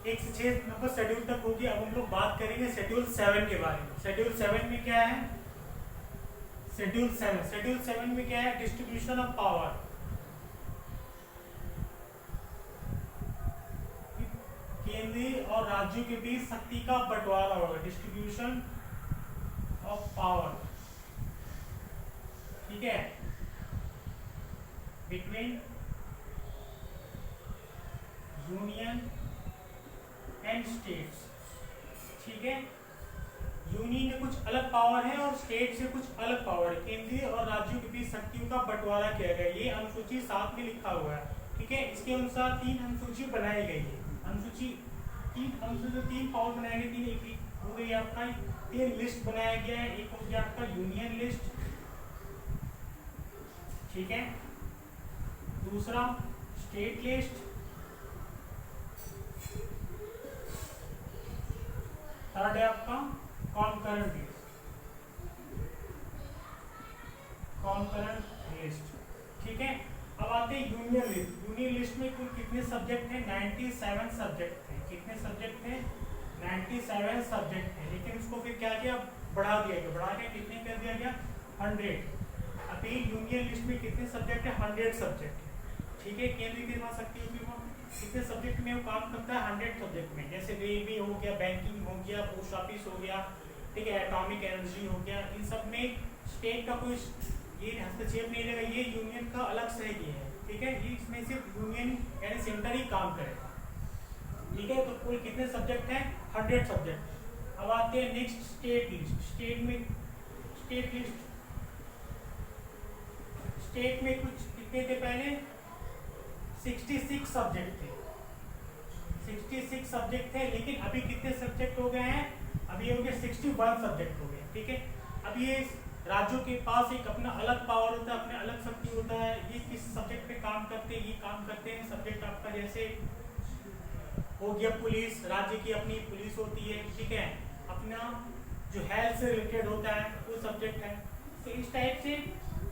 1 से 6 number schedule तक होगी। अब हम लोग बात करेंगे शेड्यूल 7 के बारे में। शेड्यूल 7 में क्या है? शेड्यूल 7 में क्या है? Distribution of power. केंद्रीय और राज्यों के बीच शक्ति का बंटवारा होगा, डिस्ट्रीब्यूशन ऑफ पावर। ठीक है, बिटवीन यूनियन एंड स्टेट्स। ठीक है, यूनियन में कुछ अलग पावर है और स्टेट से कुछ अलग पावर है। केंद्रीय और राज्यों के बीच शक्तियों का बंटवारा किया गया, ये अनुसूची 7 में लिखा हुआ है। ठीक है, इसके अनुसार 3 अनुसूची बनाई गई है। अनुसूची 3 पावर बनाए गए, 3 एक हो गई आपका, 3 लिस्ट बनाया गया है। एक हो गया आपका यूनियन लिस्ट, ठीक है, दूसरा स्टेट लिस्ट, थर्ड है आपका कॉन्करेंट लिस्ट। ठीक है, अब आते हैं यूनियन लिस्ट। यूनियन लिस्ट में कुल कितने सब्जेक्ट हैं? 97 सब्जेक्ट थे। कितने सब्जेक्ट थे? 97 सब्जेक्ट थे। लेकिन उसको फिर क्या किया? बढ़ा दिया गया। बढ़ा के कितने कर दिया गया? 100। अभी यूनियन लिस्ट में कितने सब्जेक्ट है? 100 सब्जेक्ट है। ठीक है, केंद्रीय की शक्ति होगी वो कितने सब्जेक्ट में वो काम करता है? 100 सब्जेक्ट में। जैसे रेलवे हो गया, बैंकिंग हो गया, पोस्ट ऑफिस हो गया, ठीक है, एटॉमिक एनर्जी हो गया। इन सब में स्टेट का कोई ये हस्तक्षेप नहीं रहेगा, ये यूनियन का अलग से ये है। ठीक है, ये इसमें सिर्फ यूनियन यानी सेंटर ही काम करेगा। ठीक है, तो कुल कितने सब्जेक्ट हैं? 100 सब्जेक्ट। अब आते हैं नेक्स्ट स्टेट लिस्ट। स्टेट में कुछ कितने थे पहले? 66 सब्जेक्ट थे। 66 सब्जेक्ट थे, लेकिन अभी कितने सब्जेक्ट हो गए हैं? अभी हो गए 61 सब्जेक्ट हो गए। ठीक है, अब ये राज्यों के पास एक अपना अलग पावर होता है, अपने अलग शक्ति होता है। ये किस सब्जेक्ट पे काम करते हैं? ये काम करते हैं सब्जेक्ट आपका जैसे हो गया पुलिस, राज्य की अपनी पुलिस होती है। ठीक है, अपना जो हेल्थ से रिलेटेड होता है वो सब्जेक्ट है। तो इस टाइप से,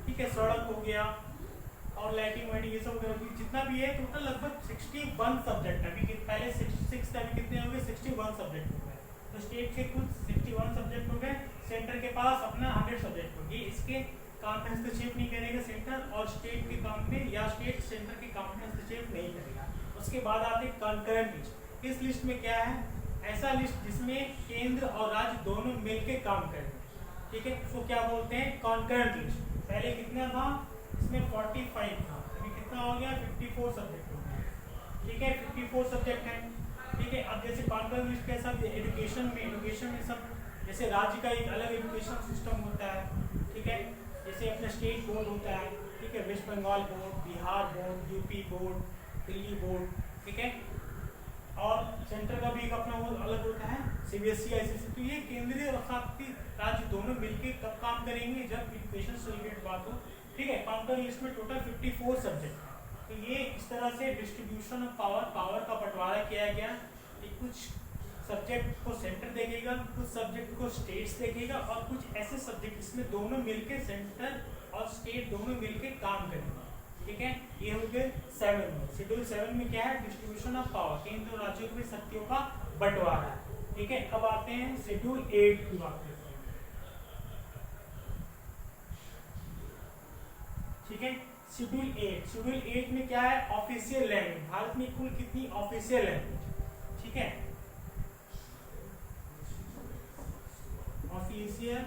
ठीक है, सड़क हो गया और लाइटिंग वाइटिंग ये सब जितना भी है, टोटल लगभग 61 सब्जेक्ट है। अभी पहले 66 थे, अभी कितने हो गए? 61 सब्जेक्ट हो गए। तो स्टेट के कुल 61 सब्जेक्ट हो गए। सेंटर के पास अपना 100 सब्जेक्ट होगी। इसके काम में हस्तक्षेप नहीं करेगा सेंटर, और स्टेट के काम में या स्टेट सेंटर के काम में हस्तक्षेप नहीं करेगा। उसके बाद आते हैं कॉन्करेंट लिस्ट। इस लिस्ट में क्या है? ऐसा लिस्ट जिसमें केंद्र और राज्य दोनों मिलकर काम करें। ठीक है, उसको क्या बोलते हैं? Concurrent list. पहले कितना था? इसमें 45 था, अभी कितना हो गया? 54 सब्जेक्ट हो गया। ठीक है, 54 सब्जेक्ट है। ठीक है, अब जैसे कॉन्करेंट लिस्ट कैसा? एजुकेशन में सब, जैसे राज्य का एक अलग एजुकेशन सिस्टम होता है। ठीक है, जैसे अपना स्टेट बोर्ड होता है, ठीक है, West Bengal board, Bihar board, UP board, Delhi board. ठीक है, और सेंटर का भी एक अपना वो अलग होता है, सीबीएसई, आईसीएसई। तो ये केंद्रीय और शासित राज्य दोनों मिलकर कब काम करेंगे? जब एजुकेशन से रिलेटेड बात हो। ठीक है, कॉन्करेंट लिस्ट में टोटल 54 सब्जेक्ट है। तो ये इस तरह से डिस्ट्रीब्यूशन ऑफ पावर का बंटवारा किया गया कि कुछ सब्जेक्ट को सेंटर देखेगा, कुछ सब्जेक्ट को स्टेट्स देखेगा, और कुछ ऐसे सब्जेक्ट इसमें दोनों मिलके सेंटर और स्टेट दोनों मिलके काम करेंगे। ठीक है, ये हो गए 7 में। शेड्यूल 7 में क्या है? डिस्ट्रीब्यूशन ऑफ पावर, केंद्र और राज्यों के शक्तियों का बंटवारा है। ठीक है, अब आते हैं शेड्यूल 8 की बात करते हैं। ठीक है, शेड्यूल 8 में क्या है? Official language. भारत में कुल कितनी ऑफिशियल लैंग्वेज? ठीक है, ऑफिशियल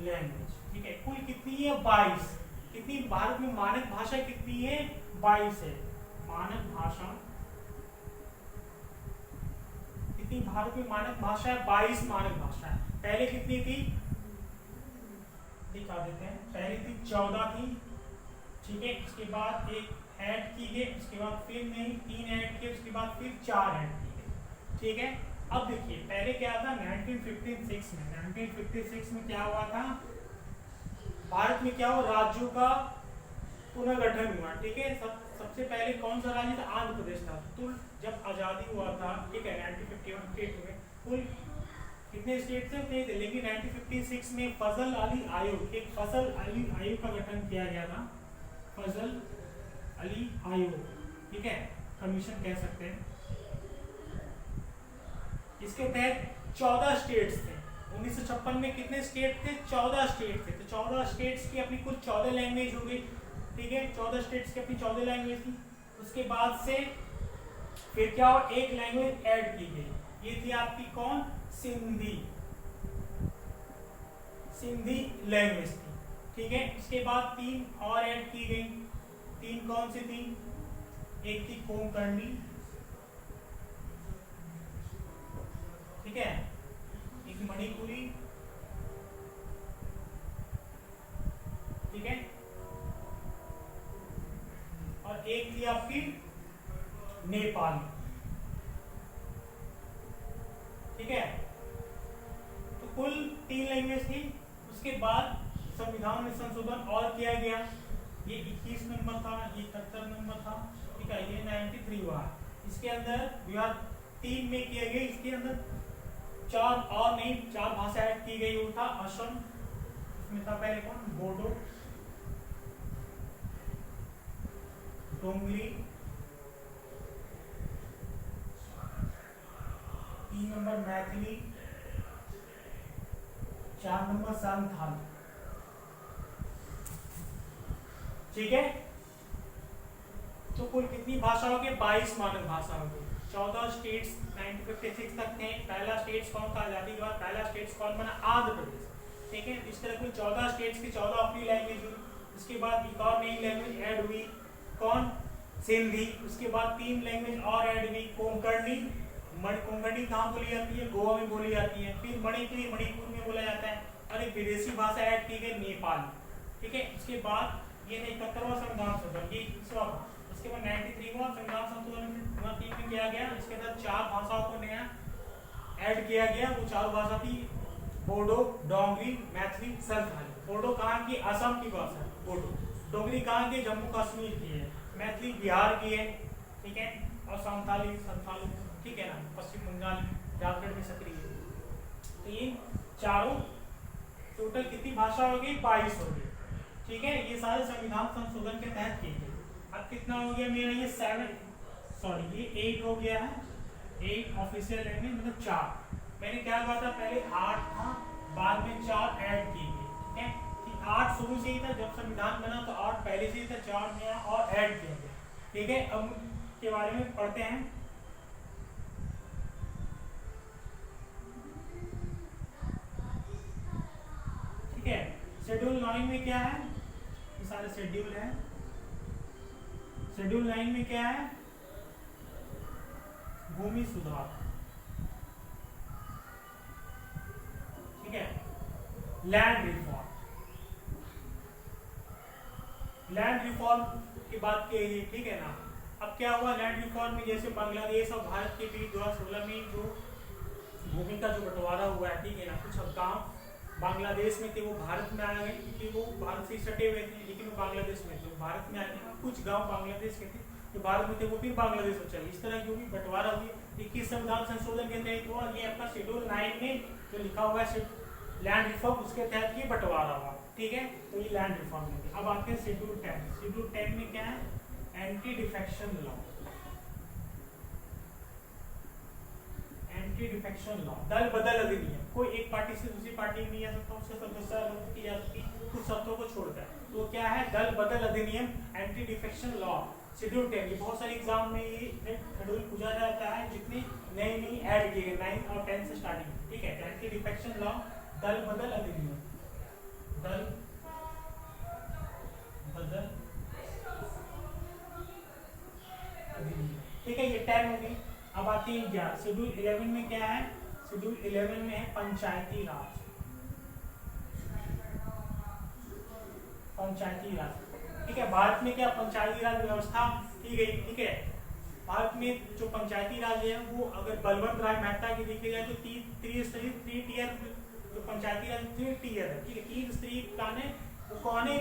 लैंग्वेज। ठीक है, कुल कितनी है? 22। कितनी भारत में मानक भाषा कितनी है? 22 है। मानक भाषा कितनी भारत में मानक भाषा है? 22 मानक भाषा है। पहले कितनी थी? दिखा देते हैं। पहले थी 14 थी। ठीक है, इसके बाद एक ऐड की गई, उसके बाद फिर नहीं 3 ऐड किए, उसके बाद फिर 4 ऐड की गई। ठीक है, अब देखिए पहले क्या था? 1956 में क्या हुआ था? भारत में क्या हुआ? राज्यों का पुनर्गठन हुआ। ठीक है, सबसे पहले कौन सा राज्य था? आंध्र प्रदेश था। तो जब आजादी हुआ था, ठीक है, 1951 में कुल कितने स्टेट थे? लेकिन 1956 में फजल अली आयोग का गठन किया गया था। फजल अली आयोग, ठीक है, कमीशन कह सकते हैं। इसके तहत 14 स्टेट्स थे। 1956 में कितने स्टेट थे? 14 स्टेट थे। तो 14 स्टेट्स की अपनी कुल 14 लैंग्वेज हो गई, ठीक है, 14 स्टेट्स की अपनी 14 लैंग्वेज थी। उसके बाद से फिर क्या हुआ, एक लैंग्वेज ऐड की गई, ये थी आपकी कौन? सिंधी, सिंधी लैंग्वेज थी, ठीक है। इसके बाद 3 और ऐड की गई। 3 कौन सी थी? एक थी कोंकणी, ठीक है, एक मणिपुरी, ठीक है, और एक थी आपकी नेपाली, ठीक है। तो कुल 3 लैंग्वेज थी। उसके बाद संविधान में संशोधन और किया गया, ये 21 नंबर था, ये 71 नंबर था, ठीक है, ये 93 हुआ। इसके अंदर विभाग 3 में किया गया, इसके अंदर 4 और नहीं, 4 भाषा ऐड की गई। वो था असम, इसमें था पहले कौन? बोडो, डोंगरी, 3 नंबर मैथिली, 4 नंबर संथाल, ठीक है। तो कुल कितनी भाषा हो गई? 22 मानक भाषा हो गई। 14 स्टेट्स 1956 तक थे। पहला स्टेट्स कौन था आजादी के बाद? पहला स्टेट्स कौन बना? आंध्र प्रदेश, ठीक है। इस तरह कुल 14 स्टेट्स की 14 अपनी लैंग्वेज हुई। उसके बाद एक और नई लैंग्वेज ऐड हुई, कौन? सिंधी। उसके बाद 3 लैंग्वेज और ऐड हुई, कोंकणी, कोंकणी कहाँ बोली जाती है? गोवा में बोली जाती है। फिर मणिपुरी, मणिपुर में बोला जाता है। और एक विदेशी भाषा ऐड की गई, नेपाली, ठीक है। उसके बाद ये 71वां संविधान संशोधन, ये 21वां। उसके बाद 93वां संविधान संशोधन 3 में किया गया। इसके अंदर 4 भाषाओं को नया ऐड किया गया। वो 4 भाषा थी बोडो, डोंगरी, मैथिली, संथाली। बोडो कहाँ की? असम की भाषा है बोडो। डोंगरी कहाँ की? जम्मू कश्मीर की है। मैथिली बिहार की है, ठीक है। और संथाली, ठीक है ना, पश्चिम बंगाल, झारखंड में सक्रिय है। तो ये चारों टोटल कितनी भाषा हो गई? 22 हो गई, ठीक है। ये सारे संविधान संशोधन के तहत की गई। अब कितना हो गया मेरा? ये 8 हो गया है। 8 ऑफिशियल लैंग्वेज, मतलब 4। मैंने क्या कहा था? पहले 8 था, बाद में 4 ऐड की गई, ठीक है। 8 शुरू से ही था, जब संविधान बना तो 8 पहले से ही था, 4 नया और ऐड किया गया, ठीक है। अब के बारे में पढ़ते हैं। ठीक है, शेड्यूल 9 में क्या है? ये सारे शेड्यूल है। शेड्यूल 9 में क्या है? भूमि सुधार, ठीक है। लैंड रिफॉर्म, लैंड रिफॉर्म की बात की गई, ठीक है ना। अब क्या हुआ लैंड रिफॉर्म में? जैसे बांग्लादेश और भारत के बीच 2016 में जो भूमि का जो बंटवारा हुआ है, ठीक है ना, कुछ अब गाँव बांग्लादेश में थे वो भारत में आ गए, क्योंकि वो भारत से सटे हुए थे, लेकिन वो बांग्लादेश में थे, भारत में आ गए। कुछ गांव बांग्लादेश के थे जो भारत में थे, वो फिर बांग्लादेश में चले। इस तरह जो भी बंटवारा हुई 21 संविधान संशोधन के तहत हुआ। ये आपका शेड्यूल 9 में जो लिखा हुआ है लैंड रिफॉर्म, उसके तहत ये बंटवारा हुआ, ठीक है। तो ये लैंड रिफॉर्म में। अब आते हैं शेड्यूल 10। शेड्यूल 10 में क्या है? Anti defection law, anti defection law, दल बदल अधिनियम। कोई एक पार्टी से दूसरी पार्टी में नहीं जा सकता, उसके सदस्य की जा सकती, कुछ शर्तों को छोड़कर। तो क्या है? दल बदल अधिनियम, एंटी डिफेक्शन लॉ, शेड्यूल 10। ये बहुत सारे एग्जाम में ये शेड्यूल पूछा जाता है, जितनी नई ऐड किए गए 9 और 10 से स्टार्टिंग, ठीक है। एंटी डिफेक्शन लॉ, दल बदल अधिनियम, दल बदल अधिनियम, ठीक है। ये 10 हो गई। अब आती है 11। शेड्यूल 11 में क्या है? शेड्यूल 11 में है पंचायती राज, पंचायती राज, ठीक है। भारत में क्या पंचायती राज व्यवस्था की गई, ठीक है। भारत में जो पंचायती राज है वो अगर बलवंत राय मेहता की देखी जाए तो 3 टीयर जो पंचायती राज 3 टीयर है, ठीक है। 3 स्तरीय प्लान है, वो कौन है?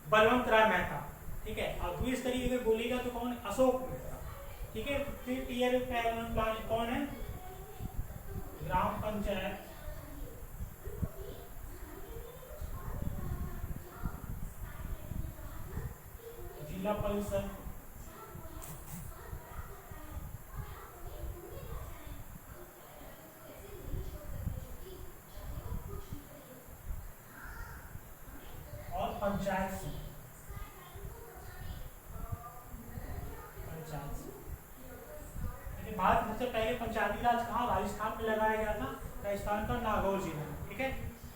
बलवंत राय मेहता, ठीक है। और द्विस्तरीय अगर बोलेगा तो कौन? अशोक मेहता, ठीक है। 3 टीयर प्लान कौन है? ग्राम पंचायत, जिला परिषद, पंचायत से, भारत सबसे पहले पंचायती राज कहाँ राजस्थान में लगाया गया था, राजस्थान का नागौर जिला में। ठीक है,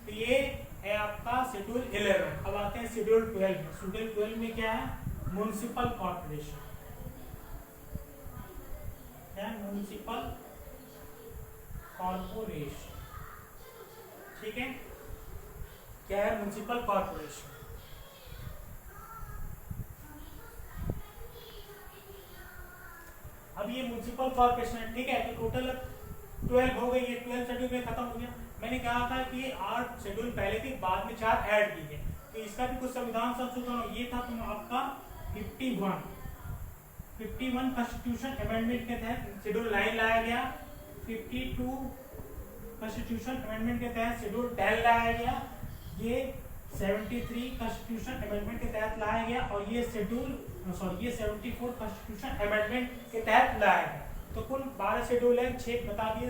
तो ये है आपका शेड्यूल 11। अब आते हैं शेड्यूल 12 में। शेड्यूल 12 में क्या है, म्युनिसिपल कॉर्पोरेशन। क्या है, म्युनिसिपल कॉर्पोरेशन। ठीक है, क्या है म्युनिसिपल कॉर्पोरेशन। अब ये म्युनिसिपल कॉर्पोरेशन है, ठीक है, तो टोटल 12 हो गई, ये 12 शेड्यूल में खत्म हो गया। मैंने कहा था कि 8 शेड्यूल पहले थी, बाद में 4 ऐड की गए, तो इसका भी कुछ संविधान संशोधन ये था। तो आपका 51 कॉन्स्टिट्यूशन अमेंडमेंट के तहत शेड्यूल 9 लाया गया। 52 कॉन्स्टिट्यूशन अमेंडमेंट के तहत शेड्यूल 10 लाया गया। ये 73 कॉन्स्टिट्यूशन अमेंडमेंट के तहत लाया गया, और ये 74 कॉन्स्टिट्यूशन अमेंडमेंट के तहत लाया गया। तो कुल 12 शेड्यूल है, 6 बता दिए।